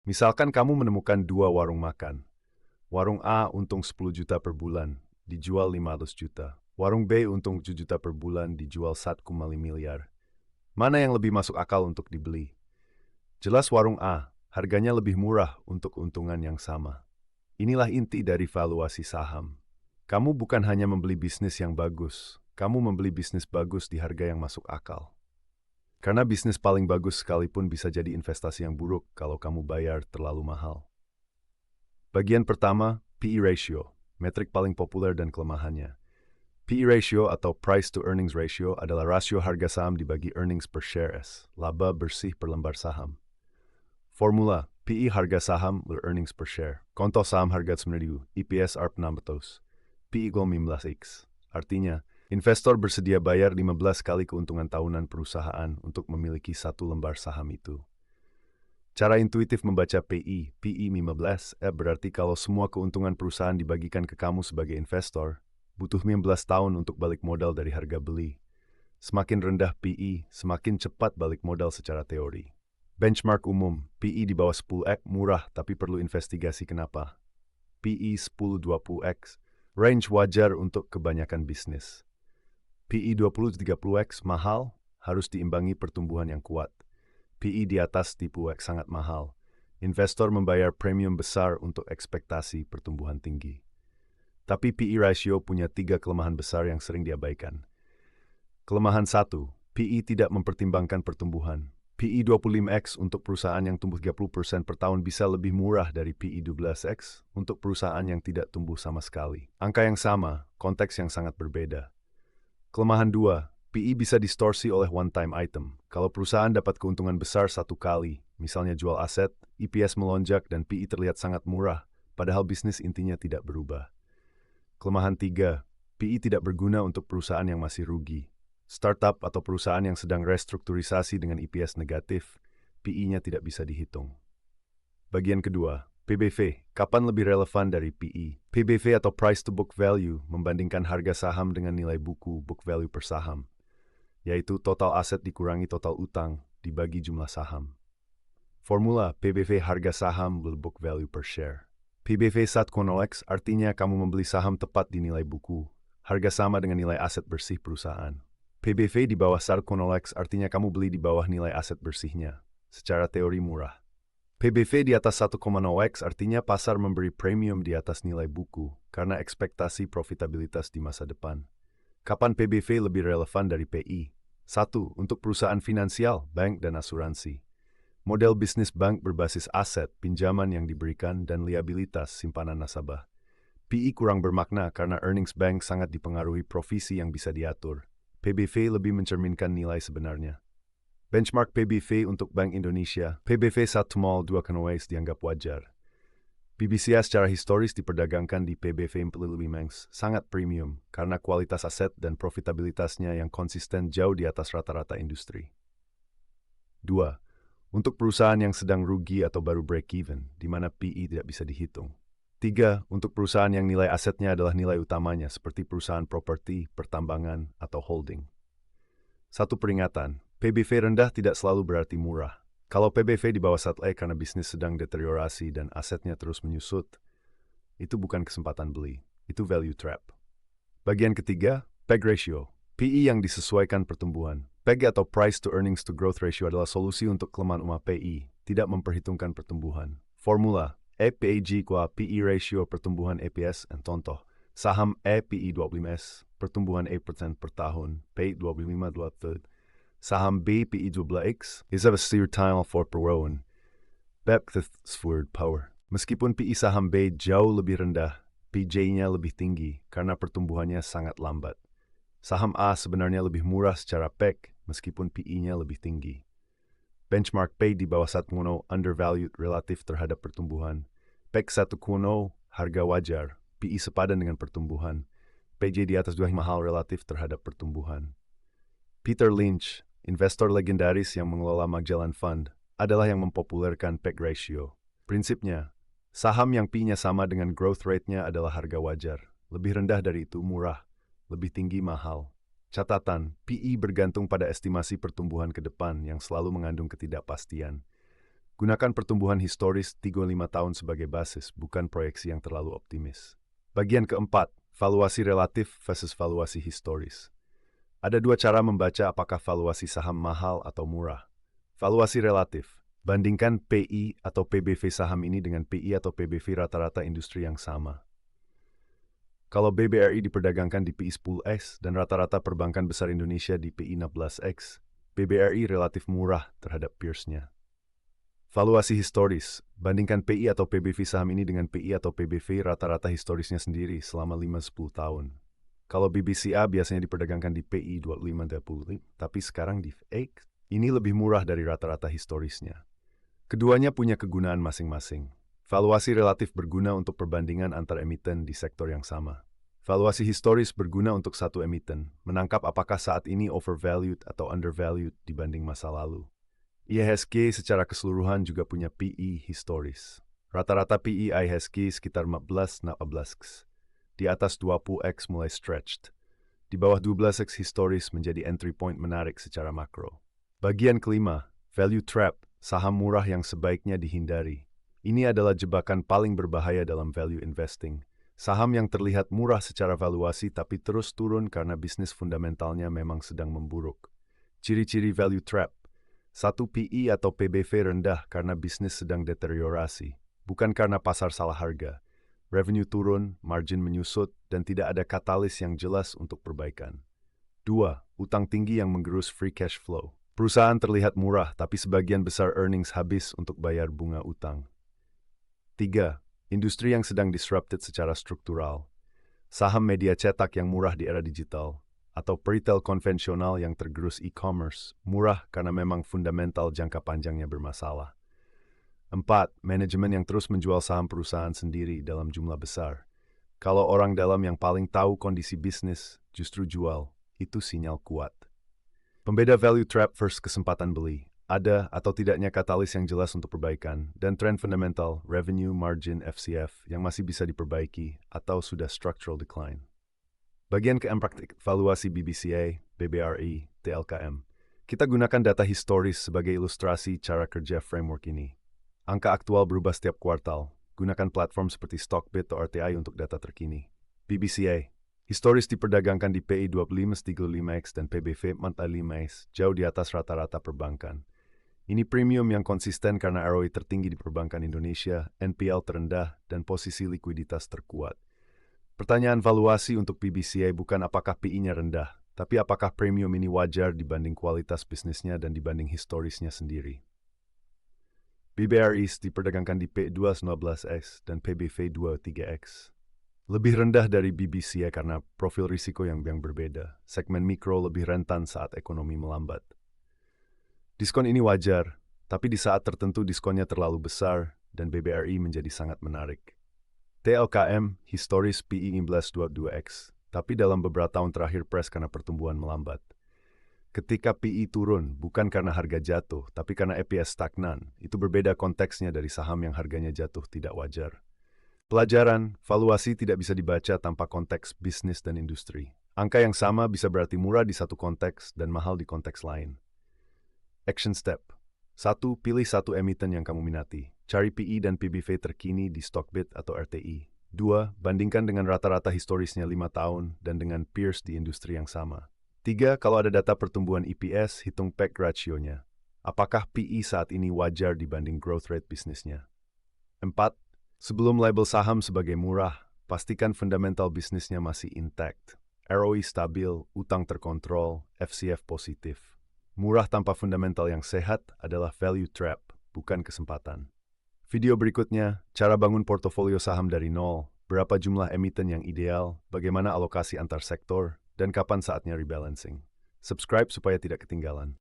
Misalkan kamu menemukan dua warung makan. Warung A untung 10 juta per bulan, dijual 500 juta. Warung B untung 7 juta per bulan, dijual 1,5 miliar. Mana yang lebih masuk akal untuk dibeli? Jelas warung A, harganya lebih murah untuk keuntungan yang sama. Inilah inti dari valuasi saham. Kamu bukan hanya membeli bisnis yang bagus, kamu membeli bisnis bagus di harga yang masuk akal. Karena bisnis paling bagus sekalipun bisa jadi investasi yang buruk kalau kamu bayar terlalu mahal. Bagian pertama, PE ratio, metrik paling populer dan kelemahannya. PE ratio atau price to earnings ratio adalah rasio harga saham dibagi earnings per shares, laba bersih per lembar saham. Formula, PE harga saham per earnings per share. Contoh saham harga 9.000, EPS ARP 600, PE 15x. Artinya, investor bersedia bayar 15 kali keuntungan tahunan perusahaan untuk memiliki satu lembar saham itu. Cara intuitif membaca PE 15 berarti kalau semua keuntungan perusahaan dibagikan ke kamu sebagai investor, butuh 15 tahun untuk balik modal dari harga beli. Semakin rendah PE, semakin cepat balik modal secara teori. Benchmark umum, PE di bawah 10x murah tapi perlu investigasi kenapa. PE 10-20x, range wajar untuk kebanyakan bisnis. PE 20-30x mahal, harus diimbangi pertumbuhan yang kuat. PE di atas tipe X sangat mahal. Investor membayar premium besar untuk ekspektasi pertumbuhan tinggi. Tapi PE ratio punya 3 kelemahan besar yang sering diabaikan. Kelemahan 1, PE tidak mempertimbangkan pertumbuhan. PE 25x untuk perusahaan yang tumbuh 30% per tahun bisa lebih murah dari PE 12x untuk perusahaan yang tidak tumbuh sama sekali. Angka yang sama, konteks yang sangat berbeda. Kelemahan 2, PE bisa distorsi oleh one-time item. Kalau perusahaan dapat keuntungan besar satu kali, misalnya jual aset, EPS melonjak dan PE terlihat sangat murah, padahal bisnis intinya tidak berubah. Kelemahan 3, PE tidak berguna untuk perusahaan yang masih rugi. Startup atau perusahaan yang sedang restrukturisasi dengan EPS negatif, PE-nya tidak bisa dihitung. Bagian kedua, PBV, kapan lebih relevan dari PE? PBV atau Price to Book Value membandingkan harga saham dengan nilai buku book value per saham, yaitu total aset dikurangi total utang dibagi jumlah saham. Formula PBV harga saham book value per share. PBV 1,0x artinya kamu membeli saham tepat di nilai buku, harga sama dengan nilai aset bersih perusahaan. PBV di bawah 1,0x artinya kamu beli di bawah nilai aset bersihnya, secara teori murah. PBV di atas 1,0x artinya pasar memberi premium di atas nilai buku karena ekspektasi profitabilitas di masa depan. Kapan PBV lebih relevan dari PI? 1. Untuk perusahaan finansial, bank dan asuransi. Model bisnis bank berbasis aset, pinjaman yang diberikan, dan liabilitas simpanan nasabah. PI kurang bermakna karena earnings bank sangat dipengaruhi provisi yang bisa diatur. PBV lebih mencerminkan nilai sebenarnya. Benchmark PBV untuk Bank Indonesia, PBV 1,2x dianggap wajar. BBCA secara historis diperdagangkan di PBV 45x, sangat premium karena kualitas aset dan profitabilitasnya yang konsisten jauh di atas rata-rata industri. 2. Untuk perusahaan yang sedang rugi atau baru break-even, di mana PE tidak bisa dihitung. 3. Untuk perusahaan yang nilai asetnya adalah nilai utamanya, seperti perusahaan properti, pertambangan, atau holding. Satu peringatan, PBV rendah tidak selalu berarti murah. Kalau PBV di bawah 1x karena bisnis sedang deteriorasi dan asetnya terus menyusut, itu bukan kesempatan beli, itu value trap. Bagian ketiga, PEG ratio, PE yang disesuaikan pertumbuhan. PEG atau Price to Earnings to Growth Ratio adalah solusi untuk kelemahan umum PE, tidak memperhitungkan pertumbuhan. Formula, EPAG kuala PE ratio pertumbuhan EPS dan contoh. Saham EPE 25S, pertumbuhan 8% per tahun, PE 25 Saham B PE 12x is a steer time for perwawan. Baptist's word power. Meskipun PE saham B jauh lebih rendah, PJ-nya lebih tinggi karena pertumbuhannya sangat lambat. Saham A sebenarnya lebih murah secara PEG meskipun PE-nya lebih tinggi. Benchmark PE di bawah 1,0 undervalued relatif terhadap pertumbuhan. PEG 1,0 harga wajar, PE sepadan dengan pertumbuhan. PJ di atas 2 mahal relatif terhadap pertumbuhan. Peter Lynch, investor legendaris yang mengelola Magellan Fund, adalah yang mempopulerkan PEG ratio. Prinsipnya, saham yang PE-nya sama dengan growth rate-nya adalah harga wajar. Lebih rendah dari itu murah, lebih tinggi mahal. Catatan, PE bergantung pada estimasi pertumbuhan ke depan yang selalu mengandung ketidakpastian. Gunakan pertumbuhan historis 3-5 tahun sebagai basis, bukan proyeksi yang terlalu optimis. Bagian keempat, valuasi relatif versus valuasi historis. Ada dua cara membaca apakah valuasi saham mahal atau murah. Valuasi relatif. Bandingkan PI atau PBV saham ini dengan PI atau PBV rata-rata industri yang sama. Kalau BBRI diperdagangkan di PI 10x dan rata-rata perbankan besar Indonesia di PI 16x, BBRI relatif murah terhadap peersnya. Valuasi historis. Bandingkan PI atau PBV saham ini dengan PI atau PBV rata-rata historisnya sendiri selama 5-10 tahun. Kalau BBCA biasanya diperdagangkan di PI 25-30, tapi sekarang di X, ini lebih murah dari rata-rata historisnya. Keduanya punya kegunaan masing-masing. Valuasi relatif berguna untuk perbandingan antar emiten di sektor yang sama. Valuasi historis berguna untuk satu emiten, menangkap apakah saat ini overvalued atau undervalued dibanding masa lalu. IHSG secara keseluruhan juga punya PE historis. Rata-rata PE IHSG sekitar 14-16x. Di atas 20x mulai stretched. Di bawah 12x historis menjadi entry point menarik secara makro. Bagian kelima, value trap. Saham murah yang sebaiknya dihindari. Ini adalah jebakan paling berbahaya dalam value investing. Saham yang terlihat murah secara valuasi tapi terus turun karena bisnis fundamentalnya memang sedang memburuk. Ciri-ciri value trap. 1. PE atau PBV rendah karena bisnis sedang deteriorasi, bukan karena pasar salah harga. Revenue turun, margin menyusut, dan tidak ada katalis yang jelas untuk perbaikan. 2. Utang tinggi yang menggerus free cash flow. Perusahaan terlihat murah, tapi sebagian besar earnings habis untuk bayar bunga utang. 3. Industri yang sedang disrupted secara struktural. Saham media cetak yang murah di era digital, atau retail konvensional yang tergerus e-commerce, murah karena memang fundamental jangka panjangnya bermasalah. 4. Manajemen yang terus menjual saham perusahaan sendiri dalam jumlah besar. Kalau orang dalam yang paling tahu kondisi bisnis justru jual, itu sinyal kuat. Pembeda value trap versus kesempatan beli. Ada atau tidaknya katalis yang jelas untuk perbaikan, dan tren fundamental, revenue, margin, FCF yang masih bisa diperbaiki atau sudah structural decline. Bagian keempat, valuasi BBCA, BBRI, TLKM. Kita gunakan data historis sebagai ilustrasi cara kerja framework ini. Angka aktual berubah setiap kuartal. Gunakan platform seperti Stockbit atau RTI untuk data terkini. BBCA. Historis diperdagangkan di PI 25-35x dan PBV 45x, jauh di atas rata-rata perbankan. Ini premium yang konsisten karena ROE tertinggi di perbankan Indonesia, NPL terendah, dan posisi likuiditas terkuat. Pertanyaan valuasi untuk BBCA bukan apakah PI-nya rendah, tapi apakah premium ini wajar dibanding kualitas bisnisnya dan dibanding historisnya sendiri. BBRI diperdagangkan di PI 2-19x dan PBV 23x. Lebih rendah dari BBCA karena profil risiko yang berbeda. Segmen mikro lebih rentan saat ekonomi melambat. Diskon ini wajar, tapi di saat tertentu diskonnya terlalu besar dan BBRI menjadi sangat menarik. TLKM historis PI 15-22x, tapi dalam beberapa tahun terakhir press karena pertumbuhan melambat. Ketika PI turun bukan karena harga jatuh, tapi karena EPS stagnan, itu berbeda konteksnya dari saham yang harganya jatuh tidak wajar. Pelajaran, valuasi tidak bisa dibaca tanpa konteks bisnis dan industri. Angka yang sama bisa berarti murah di satu konteks dan mahal di konteks lain. Action step. 1. Pilih satu emiten yang kamu minati. Cari PI dan PBV terkini di Stockbit atau RTI. 2. Bandingkan dengan rata-rata historisnya 5 tahun dan dengan peers di industri yang sama. 3. Kalau ada data pertumbuhan EPS, hitung PEG ratio-nya. Apakah PI saat ini wajar dibanding growth rate bisnisnya? 4. Sebelum label saham sebagai murah, pastikan fundamental bisnisnya masih intact. ROE stabil, utang terkontrol, FCF positif. Murah tanpa fundamental yang sehat adalah value trap, bukan kesempatan. Video berikutnya, cara bangun portofolio saham dari nol, berapa jumlah emiten yang ideal, bagaimana alokasi antar sektor, dan kapan saatnya rebalancing. Subscribe supaya tidak ketinggalan.